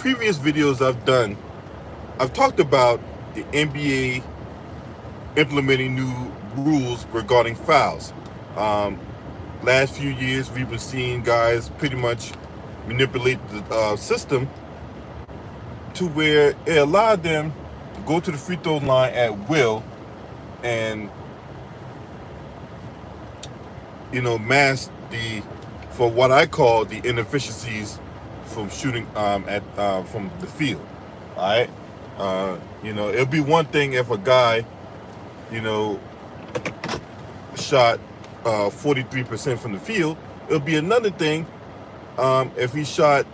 previous videos I've done, I've talked about the NBA implementing new rules regarding fouls. Um, Last few years, we've been seeing guys pretty much manipulate the system to where it allowed them to go to the free throw line at will and mask the, for what I call the inefficiencies from shooting at from the field. All right, it'll be one thing if a guy, you know, shot 43% from the field. It'll be another thing if he shot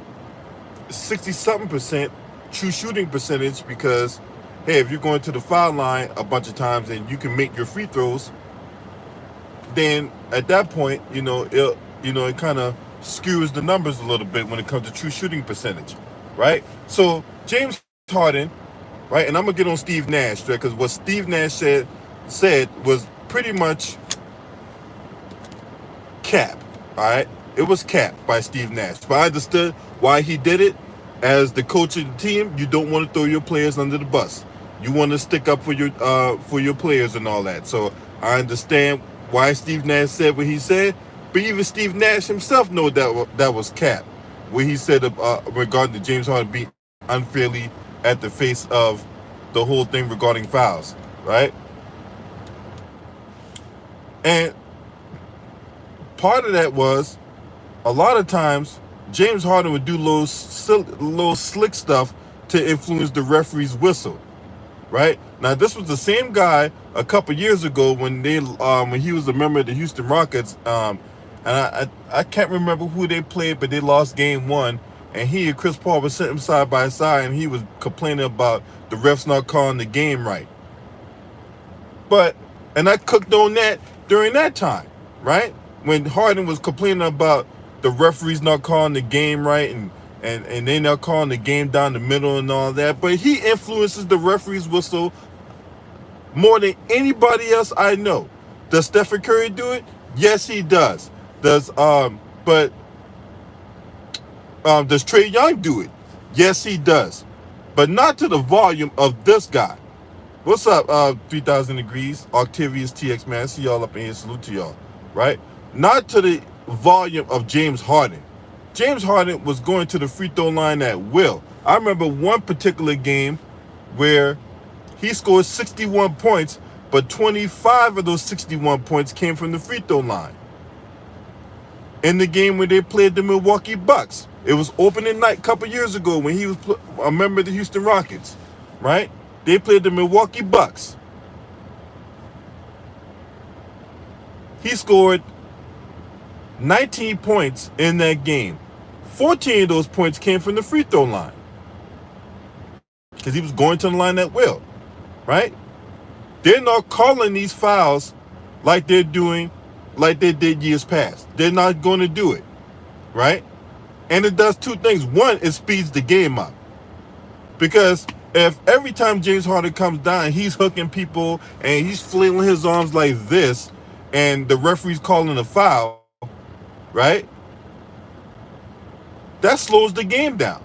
60-something% true shooting percentage, because hey, if you're going to the foul line a bunch of times and you can make your free throws, then at that point, it kind of skews the numbers a little bit when it comes to true shooting percentage, right? So James Harden, right, and I'm gonna get on Steve Nash, right, because what Steve Nash said was pretty much cap, all right? It was capped by Steve Nash, but I understood why he did it. As the coach of the team, you don't want to throw your players under the bus. You want to stick up for your players and all that. So I understand why Steve Nash said what he said, but even Steve Nash himself knows that was cap. What he said regarding the James Harden being unfairly at the face of the whole thing regarding fouls, right? And part of that was a lot of times James Harden would do little slick stuff to influence the referee's whistle, right? Now, this was the same guy a couple years ago when he was a member of the Houston Rockets, and I can't remember who they played, but they lost game one, and he and Chris Paul were sitting side by side, and he was complaining about the refs not calling the game right. And I cooked on that during that time, right? When Harden was complaining about the referees not calling the game right, and they not calling the game down the middle and all that. But he influences the referee's whistle more than anybody else I know. Does Stephen Curry do it? Yes, he does. Does Trey Young do it? Yes, he does. But not to the volume of this guy. What's up, 3000 degrees? Octavius TX, man. I see y'all up in here. Salute to y'all, right? Not to the volume of James Harden. James Harden was going to the free throw line at will. I remember one particular game where he scored 61 points, but 25 of those 61 points came from the free throw line. In the game when they played the Milwaukee Bucks, it was opening night a couple years ago when he was a member of the Houston Rockets, right? They played the Milwaukee Bucks. He scored 19 points in that game. 14 of those points came from the free throw line, because he was going to the line at will, right? They're not calling these fouls like they did years past. They're not going to do it, right? And it does two things. One, it speeds the game up, because if every time James Harden comes down, he's hooking people and he's flailing his arms like this, and the referee's calling a foul, right? That slows the game down.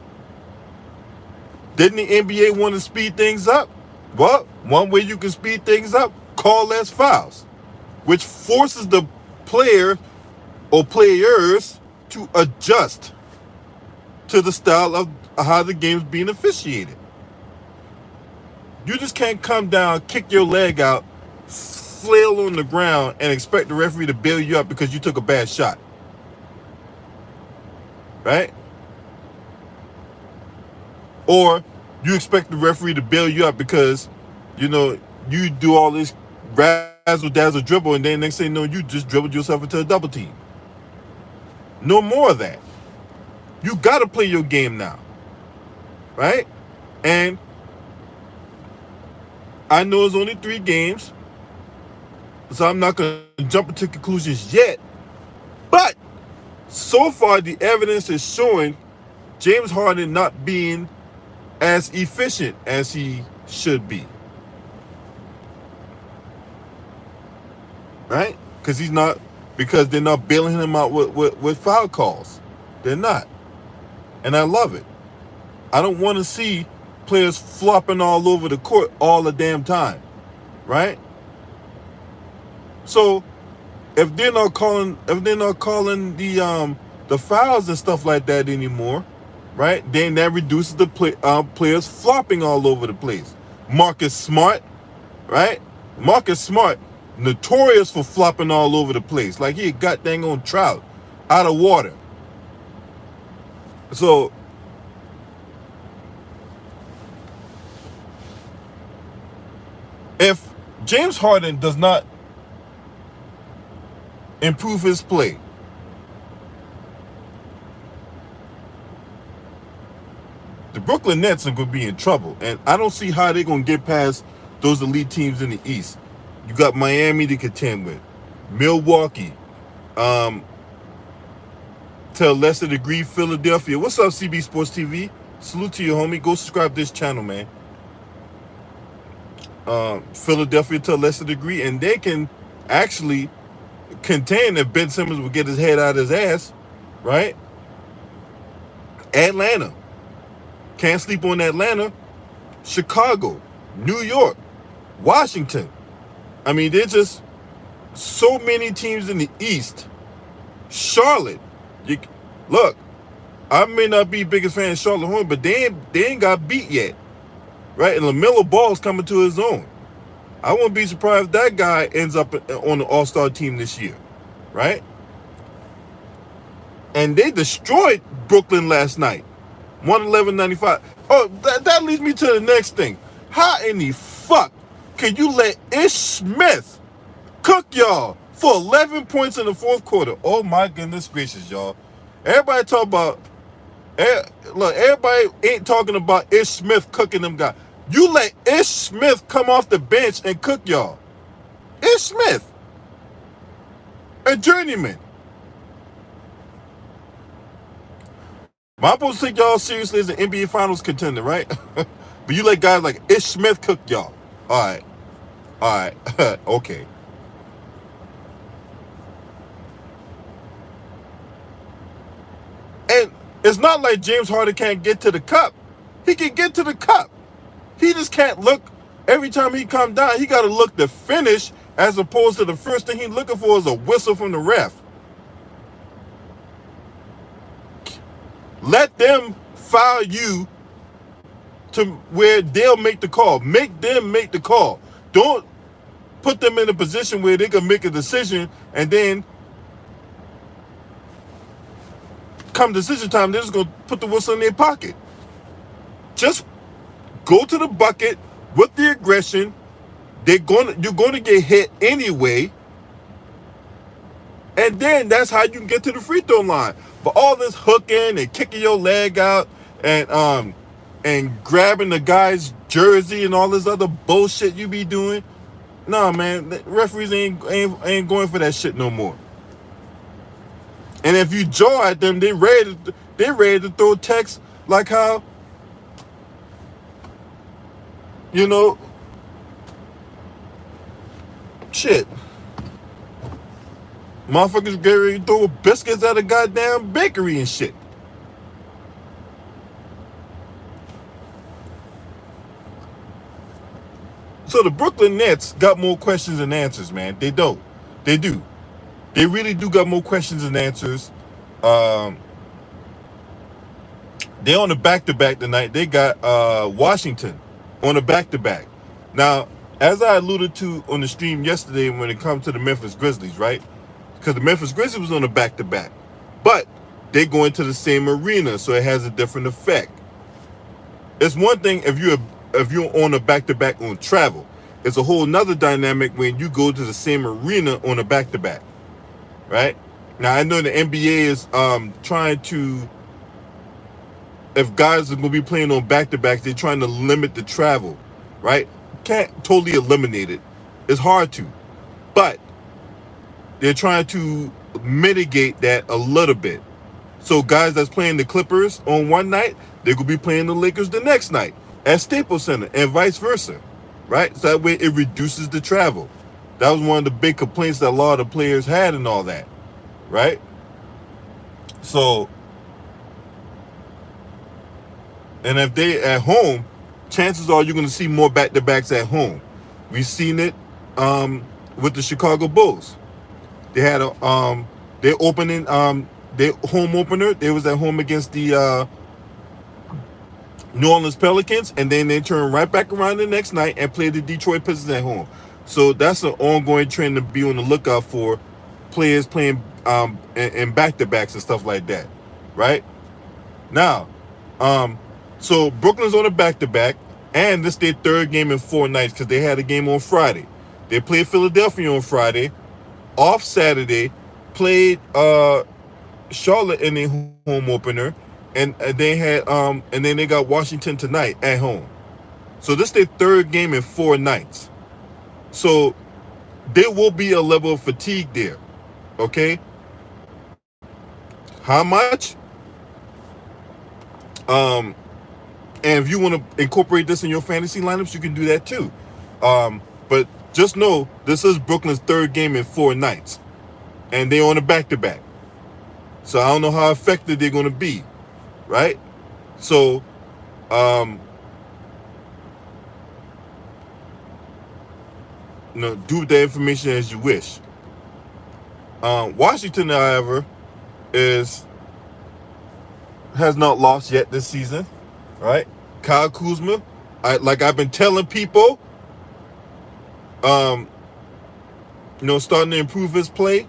Didn't the NBA want to speed things up? Well, one way you can speed things up, call less fouls, which forces the player or players to adjust to the style of how the game's being officiated. You just can't come down, kick your leg out, flail on the ground, and expect the referee to bail you up because you took a bad shot. Right? Or you expect the referee to bail you up because, you do all this razzle-dazzle dribble, and then next thing you know, you just dribbled yourself into a double team. No more of that. You got to play your game now. Right? And I know it's only 3 games, so I'm not going to jump into conclusions yet. But so far, the evidence is showing James Harden not being as efficient as he should be. Right? Because they're not bailing him out with foul calls. They're not. And I love it. I don't want to see players flopping all over the court all the damn time, right? So if they're not calling the fouls and stuff like that anymore, right? Then that reduces the players flopping all over the place. Marcus Smart, right? Marcus Smart, notorious for flopping all over the place, like he got dang on trout out of water. So if James Harden does not improve his play, the Brooklyn Nets are going to be in trouble. And I don't see how they're going to get past those elite teams in the East. You got Miami to contend with, Milwaukee, to a lesser degree, Philadelphia. What's up, CB Sports TV? Salute to you, homie. Go subscribe to this channel, man. Philadelphia to a lesser degree. And they can actually contend if Ben Simmons will get his head out of his ass, right? Atlanta. Can't sleep on Atlanta. Chicago, New York, Washington. I mean, there's just so many teams in the East. Charlotte. Look, I may not be biggest fan of Charlotte Hornets, but they ain't got beat yet, right? And LaMelo Ball's coming to his own. I wouldn't be surprised if that guy ends up on the All-Star team this year, right? And they destroyed Brooklyn last night, 111-95. Oh, that leads me to the next thing. How in the fuck can you let Ish Smith cook y'all for 11 points in the fourth quarter? Oh my goodness gracious, y'all. Everybody talk about, look, everybody ain't talking about Ish Smith cooking them guys. You let Ish Smith come off the bench and cook y'all. Ish Smith, a journeyman. I'm supposed to take y'all seriously as an NBA Finals contender, right? But you let guys like Ish Smith cook y'all. All right, okay. And it's not like James Harden can't get to the cup. He can get to the cup. He just can't look, every time he comes down, he got to look to finish, as opposed to the first thing he's looking for is a whistle from the ref. Let them foul you to where they'll make the call. Make them make the call. Don't put them in a position where they can make a decision and then come decision time, they're just going to put the whistle in their pocket. Just go to the bucket with the aggression. You're going to get hit anyway. And then that's how you can get to the free throw line. But all this hooking and kicking your leg out and grabbing the guy's jersey and all this other bullshit you be doing, nah, man, the referees ain't going for that shit no more. And if you jaw at them, they ready to throw text like how, you know, shit. Motherfuckers get ready to throw biscuits at a goddamn bakery and shit. So the Brooklyn Nets got more questions than answers, man. They do. They really do got more questions than answers. They're on the back-to-back tonight. They got Washington on a back-to-back. Now, as I alluded to on the stream yesterday when it comes to the Memphis Grizzlies, right? Because the Memphis Grizzlies was on a back-to-back. But they go into the same arena, so it has a different effect. It's one thing if you're on a back-to-back on travel. It's a whole nother dynamic when you go to the same arena on a back-to-back, right? Now, I know the NBA is trying to, if guys are going to be playing on back-to-backs, they're trying to limit the travel, right? Can't totally eliminate it. It's hard to. But they're trying to mitigate that a little bit. So guys that's playing the Clippers on one night, they're going to be playing the Lakers the next night at Staples Center and vice versa, right? So that way it reduces the travel. That was one of the big complaints that a lot of the players had and all that, right? So And if they at home, chances are you're going to see more back-to-backs at home. We've seen it with the Chicago Bulls. They had their opening their home opener. They was at home against the New Orleans Pelicans, and then they turned right back around the next night and played the Detroit Pistons at home. So that's an ongoing trend to be on the lookout for, players playing in back-to-backs and stuff like that, right? Now, so Brooklyn's on a back-to-back, and this is their third game in 4 nights because they had a game on Friday. They played Philadelphia on Friday, off Saturday, played Charlotte in their home opener, and they had and then they got Washington tonight at home. So this is their third game in 4 nights. So there will be a level of fatigue there. Okay? How much? And if you want to incorporate this in your fantasy lineups, you can do that too. But just know this is Brooklyn's third game in 4 nights, and they're on a back-to-back. So I don't know how effective they're going to be, right? So, do with that information as you wish. Washington, however, has not lost yet this season, right? Kyle Kuzma, like I've been telling people, starting to improve his play.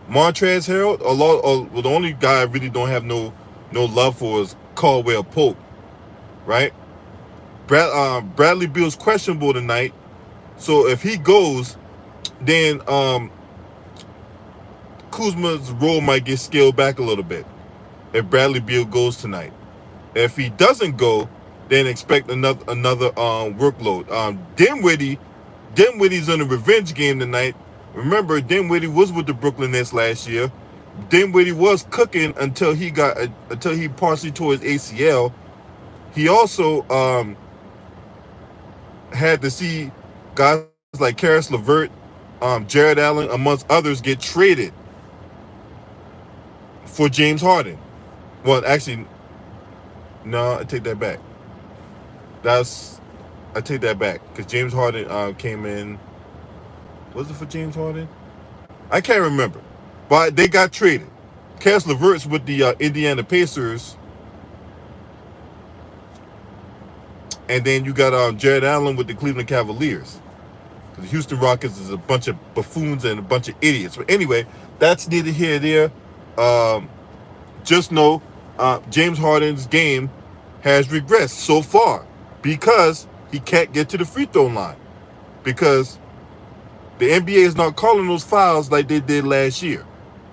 Montrezl Harrell, the only guy I really don't have no love for is Caldwell Pope, right? Bradley Beal's questionable tonight, so if he goes, then Kuzma's role might get scaled back a little bit if Bradley Beal goes tonight. If he doesn't go, then expect another workload. Dinwiddie's in a revenge game tonight. Remember, Dinwiddie was with the Brooklyn Nets last year. Dinwiddie was cooking until he partially tore his ACL. He also had to see guys like Karis LeVert, Jared Allen, amongst others, get traded for James Harden. Well, actually, no, I take that back. I take that back because James Harden came in. Was it for James Harden? I can't remember, but they got traded. Karis LeVert's with the Indiana Pacers, and then you got Jared Allen with the Cleveland Cavaliers. The Houston Rockets is a bunch of buffoons and a bunch of idiots. But anyway, that's neither here nor there. Just know James Harden's game has regressed so far because he can't get to the free throw line, because the NBA is not calling those fouls like they did last year.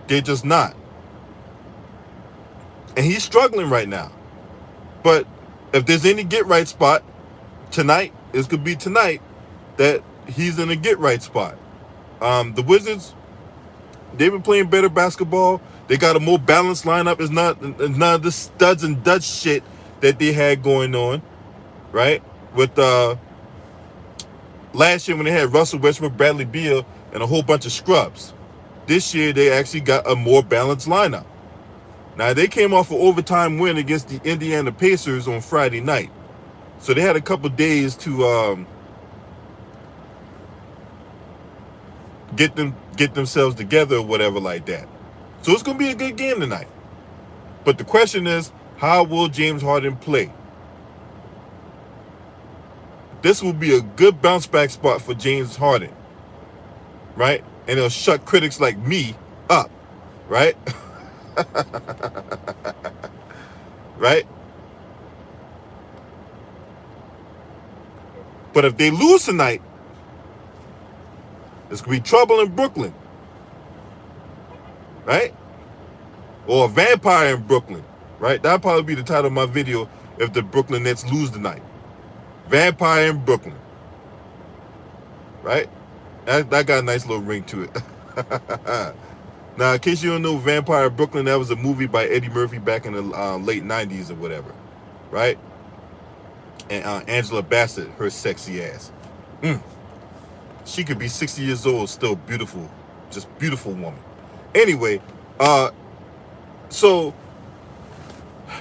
They're just not. And he's struggling right now. But if there's any get-right spot tonight, it could be tonight that he's in a get-right spot. The Wizards, they've been playing better basketball. They got a more balanced lineup. It's not none of the studs and duds shit that they had going on, right? With last year when they had Russell Westbrook, Bradley Beal, and a whole bunch of scrubs. This year they actually got a more balanced lineup. Now they came off an overtime win against the Indiana Pacers on Friday night, so they had a couple days to get themselves together or whatever like that. So it's going to be a good game tonight. But the question is, how will James Harden play? This will be a good bounce back spot for James Harden, right? And it'll shut critics like me up, right? Right? But if they lose tonight, there's going to be trouble in Brooklyn, right? Or a vampire in Brooklyn, right? That'll probably be the title of my video if the Brooklyn Nets lose tonight. Vampire in Brooklyn, right? That got a nice little ring to it. Now, in case you don't know, Vampire in Brooklyn, that was a movie by Eddie Murphy back in the late 90s or whatever, right? And Angela Bassett, her sexy ass. She could be 60 years old, still beautiful, just beautiful woman. Anyway, so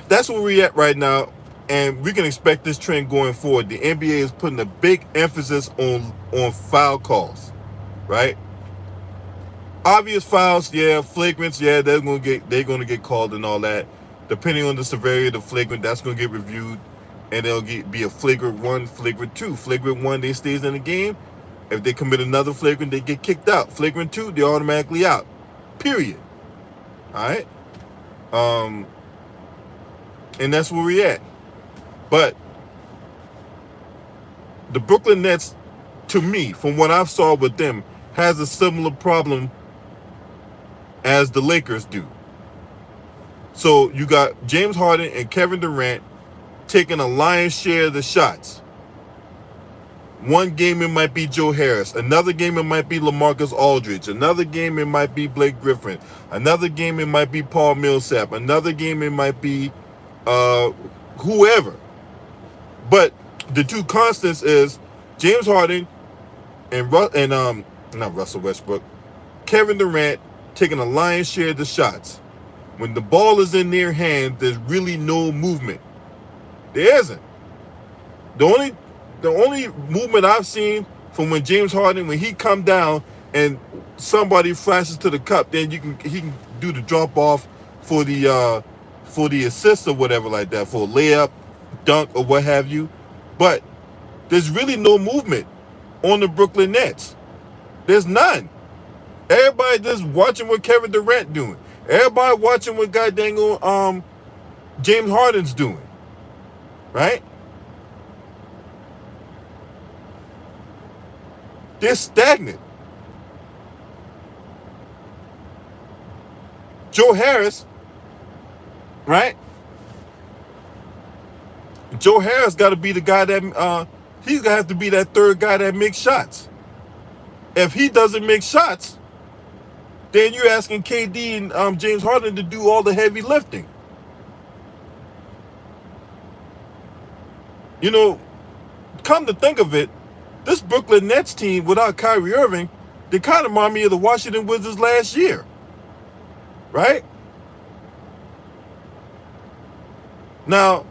that's where we're at right now, and we can expect this trend going forward. The NBA is putting a big emphasis on foul calls, right? Obvious fouls, yeah, flagrants, yeah, they're gonna get called and all that. Depending on the severity of the flagrant, that's gonna get reviewed, and there'll be a flagrant 1, flagrant 2. Flagrant 1, they stays in the game. If they commit another flagrant, they get kicked out. Flagrant 2, they're automatically out. Period. All right. And that's where we're at. But the Brooklyn Nets, to me, from what I've saw with them, has a similar problem as the Lakers do. So you got James Harden and Kevin Durant taking a lion's share of the shots. One game it might be Joe Harris. Another game it might be LaMarcus Aldridge. Another game it might be Blake Griffin. Another game it might be Paul Millsap. Another game it might be whoever. But the two constants is James Harden and not Russell Westbrook, Kevin Durant taking a lion's share of the shots. When the ball is in their hand, there's really no movement. There isn't. The only movement I've seen from when James Harden, when he come down and somebody flashes to the cup, then he can do the drop off for the assist or whatever like that, for a layup, dunk, or what have you. But there's really no movement on the Brooklyn Nets. There's none. Everybody just watching what Kevin Durant doing. Everybody watching what goddamn James Harden's doing. Right? They're stagnant. Joe Harris, right? Joe Harris got to be the guy that he's gonna have to be that third guy that makes shots. If he doesn't make shots, then you're asking KD and James Harden to do all the heavy lifting. You know, come to think of it, this Brooklyn Nets team without Kyrie Irving, they kind of remind me of the Washington Wizards last year. Right? Now,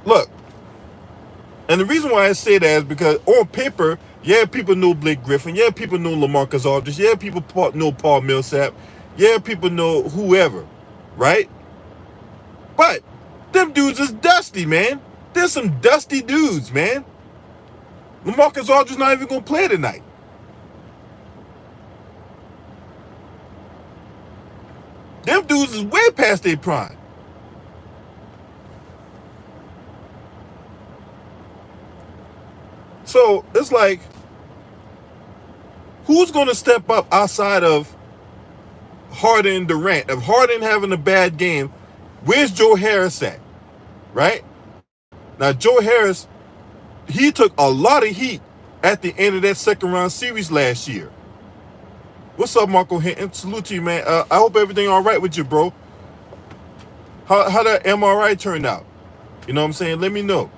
look, and the reason why I say that is because on paper, yeah, people know Blake Griffin. Yeah, people know LaMarcus Aldridge. Yeah, people know Paul Millsap. Yeah, people know whoever. Right? But them dudes is dusty, man. There's some dusty dudes, man. LaMarcus Aldridge's not even going to play tonight. Them dudes is way past their prime. So it's like, who's going to step up outside of Harden and Durant? If Harden having a bad game, where's Joe Harris at? Right? Now, Joe Harris, he took a lot of heat at the end of that second round series last year. What's up, Marco Hinton? Salute to you, man. I hope everything all right with you, bro. How that MRI turned out? You know what I'm saying? Let me know.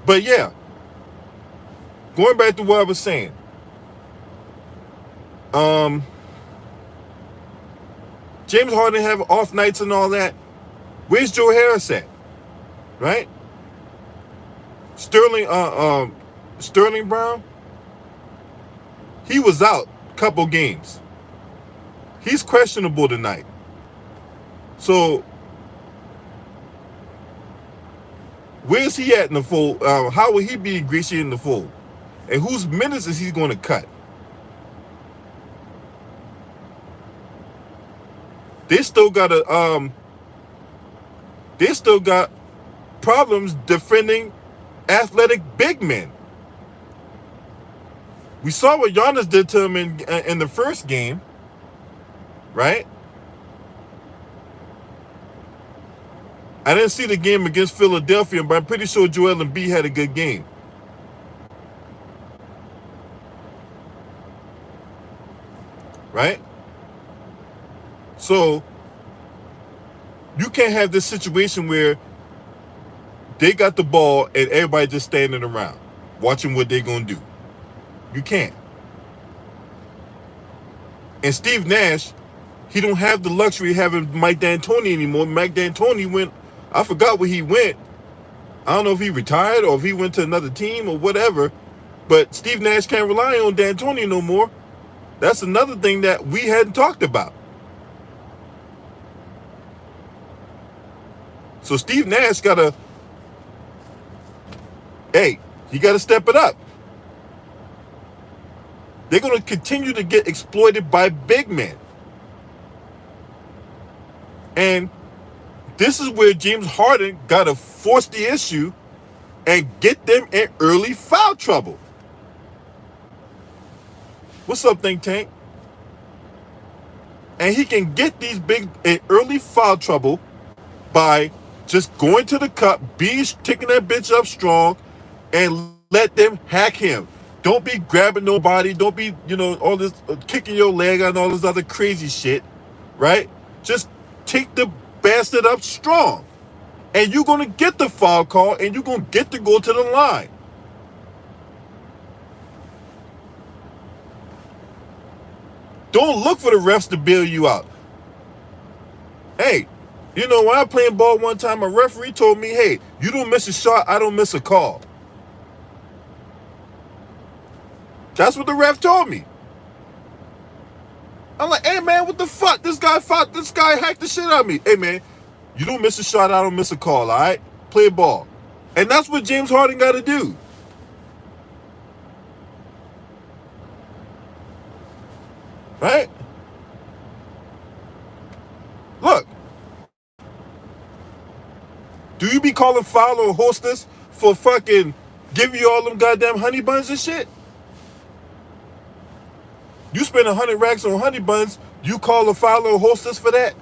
But yeah, going back to what I was saying. James Harden have off nights and all that. Where's Joe Harris at? Right? Sterling Brown, he was out a couple games. He's questionable tonight. So where's he at in the fold? How will he be ingratiated in the fold? And whose minutes is he going to cut? They still got problems defending athletic big men. We saw what Giannis did to him in the first game, right? I didn't see the game against Philadelphia, but I'm pretty sure Joel Embiid had a good game. Right? So, you can't have this situation where they got the ball and everybody just standing around watching what they're going to do. You can't. And Steve Nash, he don't have the luxury of having Mike D'Antoni anymore. Mike D'Antoni went, I forgot where he went. I don't know if he retired or if he went to another team or whatever. But Steve Nash can't rely on D'Antoni no more. That's another thing that we hadn't talked about. So Steve Nash gotta, he gotta step it up. They're gonna continue to get exploited by big men. And this is where James Harden gotta force the issue and get them in early foul trouble. What's up, Think Tank? And he can get these big in early foul trouble by just going to the cup, taking that bitch up strong, and let them hack him. Don't be grabbing nobody. Don't be, all this kicking your leg and all this other crazy shit, right? Just take the bastard up strong. And you're going to get the foul call, and you're going to get to go to the line. Don't look for the refs to bail you out. Hey, when I was playing ball one time, a referee told me, hey, you don't miss a shot, I don't miss a call. That's what the ref told me. I'm like, hey, man, what the fuck? This guy hacked the shit out of me. Hey, man, you don't miss a shot, I don't miss a call, all right? Play ball. And that's what James Harden got to do. Right? Look. Do you be calling foul or hostess for fucking giving you all them goddamn honey buns and shit? You spend 100 racks on honey buns, you call a foul or hostess for that?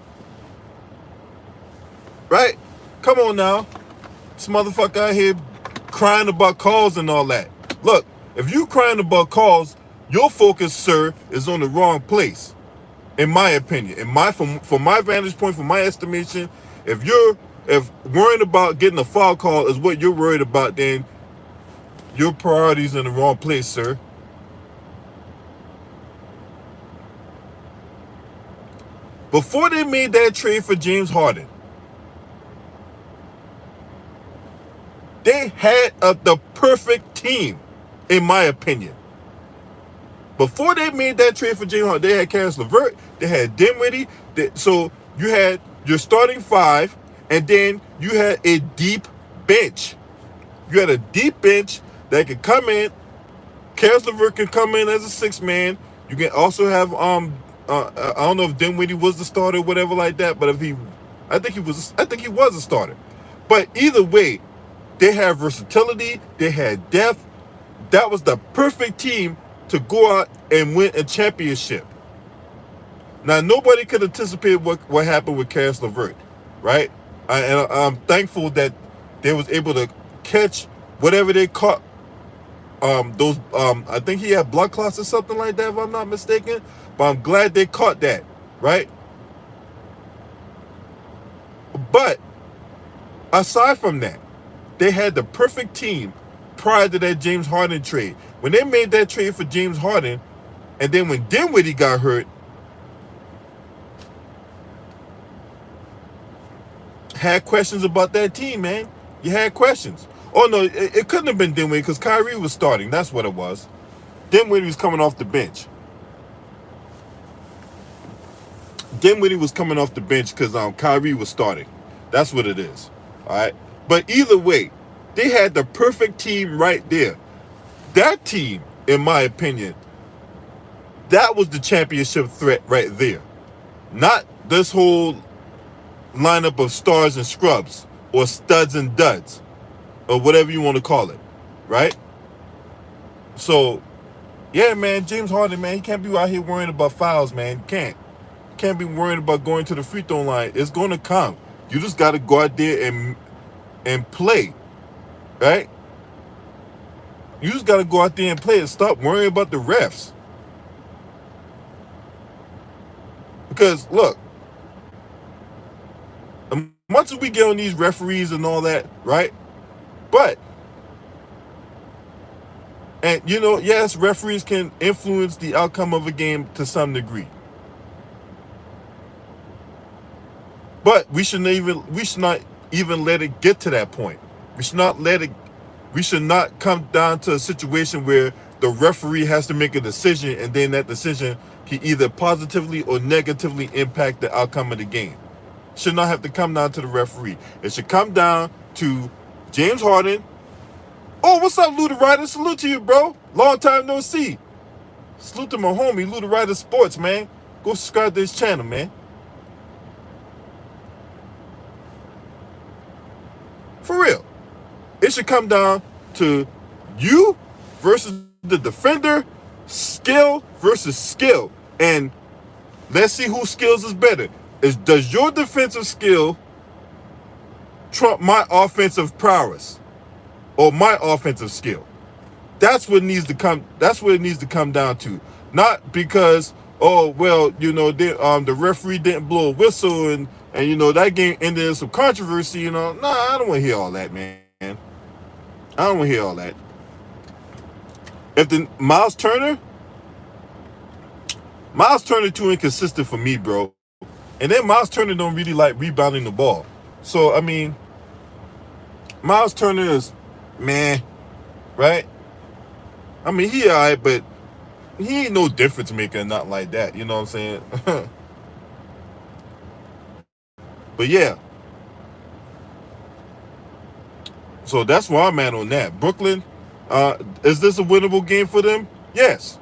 Right? Come on now. This motherfucker out here crying about calls and all that. Look, if you crying about calls, your focus, sir, is on the wrong place. In my opinion. From my vantage point, from my estimation, if worrying about getting a foul call is what you're worried about, then your priority's in the wrong place, sir. Before they made that trade for James Harden, they had the perfect team, in my opinion. Before they made that trade for James Harden, they had Karis LeVert, they had Dinwiddie. So you had your starting five, and then you had a deep bench. You had a deep bench that could come in. Karis LeVert can come in as a sixth man. You can also have I don't know if Dinwiddie was the starter or whatever like that, but I think he was a starter. But either way, they had versatility, they had depth. That was the perfect team to go out and win a championship. Now, nobody could anticipate what happened with Karis LeVert, right? And I'm thankful that they was able to catch whatever they caught. I think he had blood clots or something like that, if I'm not mistaken. But I'm glad they caught that, right? But aside from that, they had the perfect team prior to that James Harden trade. When they made that trade for James Harden, and then when Dinwiddie got hurt, had questions about that team, man. You had questions. Oh, no, it couldn't have been Dinwiddie because Kyrie was starting. That's what it was. Dinwiddie was coming off the bench. Dinwiddie was coming off the bench because Kyrie was starting. That's what it is. All right? But either way, they had the perfect team right there. That team, in my opinion, that was the championship threat right there. Not this whole lineup of stars and scrubs or studs and duds or whatever you want to call it, right? So, yeah, man, James Harden, man, he can't be out here worrying about fouls, man. He can't. He can't be worrying about going to the free throw line. It's going to come. You just got to go out there and play, right? You just got to go out there and play and stop worrying about the refs. Because, look, as much as we get on these referees and all that, right? But, and yes, referees can influence the outcome of a game to some degree, But we should not even let it get to that point. We should not let it. We should not come down to a situation where the referee has to make a decision, and then that decision can either positively or negatively impact the outcome of the game. Should not have to come down to the referee. It should come down to James Harden. Oh, what's up, Luda Ryder? Salute to you, bro. Long time no see. Salute to my homie, Luda Ryder Sports, man. Go subscribe to his channel, man. For real. It should come down to you versus the defender, skill versus skill. And let's see whose skills is better. Does your defensive skill trump my offensive prowess or my offensive skill? That's what needs to come. That's what it needs to come down to. Not because, oh well, the referee didn't blow a whistle and that game ended in some controversy. Nah, I don't want to hear all that, man. I don't want to hear all that. If the Miles Turner too inconsistent for me, bro. And then Miles Turner don't really like rebounding the ball. So I mean, Miles Turner is man, right? I mean, he alright, but he ain't no difference maker, not like that. You know what I'm saying? But yeah. So that's where I'm at on that. Brooklyn, is this a winnable game for them? Yes.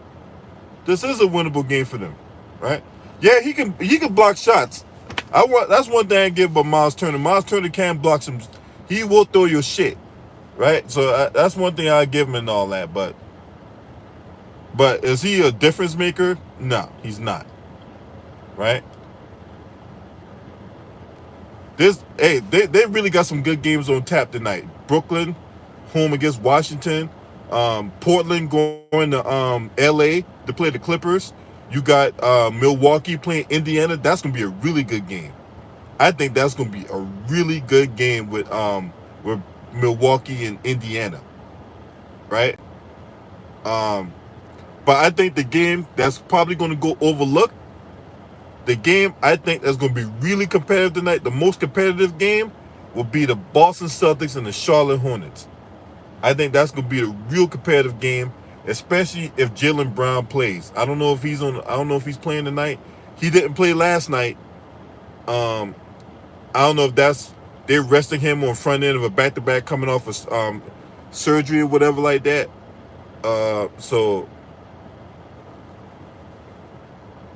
This is a winnable game for them, right? Yeah, he can block shots. That's one thing I give about Miles Turner. Miles Turner can block some. He will throw your shit, right? So that's one thing I give him and all that. But is he a difference maker? No, he's not, right? They really got some good games on tap tonight. Brooklyn, home against Washington. Portland going to LA to play the Clippers. You got Milwaukee playing Indiana. That's gonna be a really good game. I think that's gonna be a really good game with Milwaukee and Indiana, right? But I think the game that's probably gonna go overlooked. The game I think that's going to be really competitive tonight, the most competitive game, will be the Boston Celtics and the Charlotte Hornets. I think that's going to be a real competitive game, especially if Jaylen Brown plays. I don't know if he's playing tonight. He didn't play last night. I don't know if they're resting him on front end of a back-to-back coming off of surgery or whatever like that.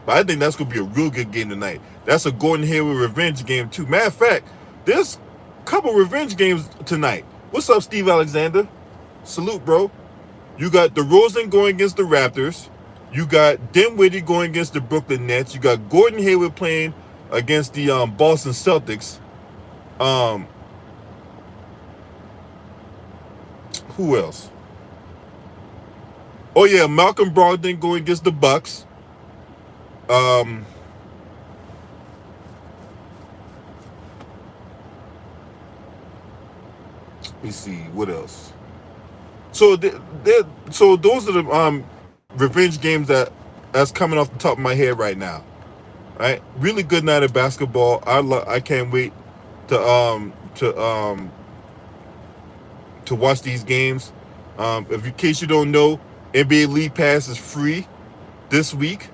But I think that's going to be a real good game tonight. That's a Gordon Hayward revenge game, too. Matter of fact, there's a couple revenge games tonight. What's up, Steve Alexander? Salute, bro. You got DeRozan going against the Raptors. You got Dinwiddie going against the Brooklyn Nets. You got Gordon Hayward playing against the Boston Celtics. Who else? Oh, yeah, Malcolm Brogdon going against the Bucks. Let me see what else. So those are the revenge games that's coming off the top of my head right now. Right, really good night of basketball. I can't wait to watch these games. In case you don't know, NBA League Pass is free this week.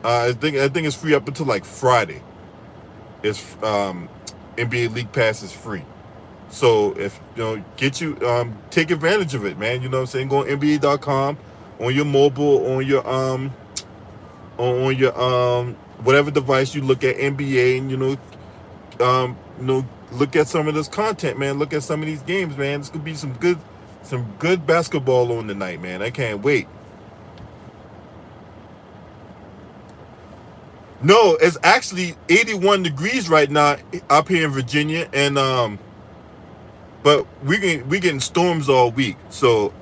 I think it's free up until like Friday. It's NBA League Pass is free. So if take advantage of it, man. You know what I'm saying? Go on NBA.com on your mobile, on your whatever device you look at NBA, and look at some of this content, man. Look at some of these games, man. This could be some good basketball on tonight, man. I can't wait. No, it's actually 81 degrees right now up here in Virginia, and but we getting storms all week. So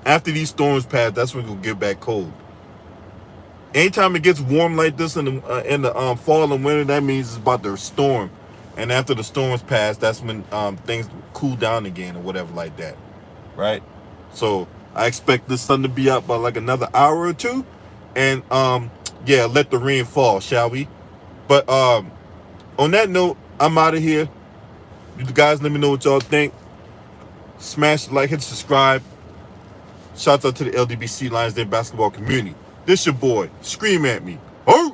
after these storms pass, that's when we'll get back cold. Anytime it gets warm like this in the fall and winter, that means it's about to storm. And after the storms pass, that's when things cool down again or whatever like that, right? So I expect this sun to be up by like another hour or two, and yeah, let the rain fall, shall we? But On that note, I'm out of here. You guys let me know what y'all think. Smash the like, hit subscribe. Shouts out to the LDBC Lions Den basketball community. This your boy. Scream at me. Oh!